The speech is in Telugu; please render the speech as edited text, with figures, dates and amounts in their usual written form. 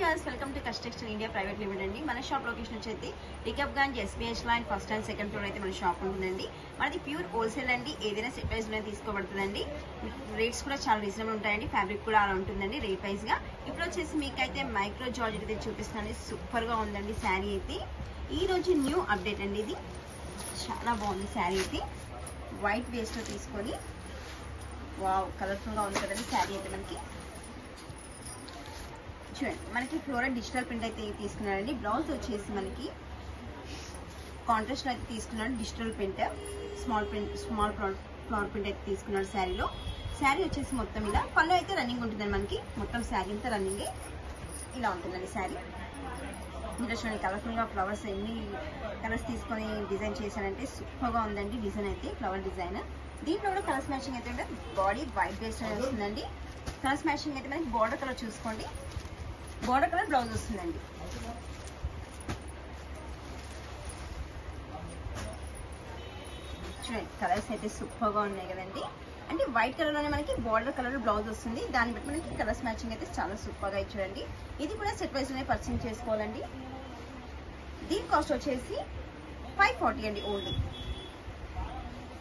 Viewers, welcome to Custextile India private limited అండి. మన షాప్ లొకేషన్ వచ్చేసి Rikab Ganj SBH line first and second floor అయితే మన షాప్ ఉంటుందండి. మనది ప్యూర్ హోల్సేల్ అండి. ఏదైనా సెట్ వైజ్ లోనే తీసుకోబడుతుందండి. రేట్స్ కూడా చాలా రీజనబుల్ ఉంటాయండి. ఫ్యాబ్రిక్ కూడా అలా ఉంటుందండి రేట్ వైజ్ గా. ఇప్పుడు వచ్చేసి మీకైతే మైక్రో జార్జెట్ అయితే చూపిస్తాను. సూపర్ గా ఉందండి శారీ అయితే. ఈ రోజు న్యూ అప్డేట్ అండి. ఇది చాలా బాగుంది శారీ అయితే. వైట్ వేస్ట్ లో తీసుకొని వావ్ కలర్ఫుల్ గా ఉంది కదండి శారీ అయితే. మనకి చూడండి, మనకి ఫ్లోరల్ డిజిటల్ ప్రింట్ అయితే తీసుకున్నారండి. బ్లౌజ్ వచ్చేసి మనకి కాంట్రాస్ట్ అయితే తీసుకున్నాడు. Digital print small flower print అయితే తీసుకున్నాడు శారీలో. శారీ వచ్చేసి మొత్తం ఇలా పళ్ళు అయితే రన్నింగ్ ఉంటుందండి. మనకి మొత్తం శారీ అంతా రన్నింగే ఇలా ఉంటుందండి శారీ. ఇందులో చూడండి కలర్ఫుల్ గా ఫ్లవర్స్ ఎన్ని కలర్స్ తీసుకొని డిజైన్ చేశానంటే సూపర్ గా ఉందండి డిజైన్ అయితే. ఫ్లవర్ డిజైన్ దీంట్లో కూడా కలర్స్ మ్యాచింగ్ అయితే ఉంటుంది. బాడీ వైట్ బేస్డ్ అనేది వస్తుందండి. కలర్స్ మ్యాచింగ్ అయితే మనకి బార్డర్ కలర్ చూసుకోండి. బార్డర్ కలర్ బ్లౌజ్ వస్తుందండి. చూడండి కలర్స్ అయితే సూపర్ గా ఉన్నాయి కదండి. అంటే వైట్ కలర్ లోనే మనకి బార్డర్ కలర్ బ్లౌజ్ వస్తుంది. దాన్ని బట్టి మనకి కలర్స్ మ్యాచింగ్ అయితే చాలా సూపర్ గా చూడండి. ఇది కూడా సెట్ వైజ్ లోనే పర్చేస్ చేసుకోవాలండి. దీని కాస్ట్ వచ్చేసి 540 అండి ఓన్లీ.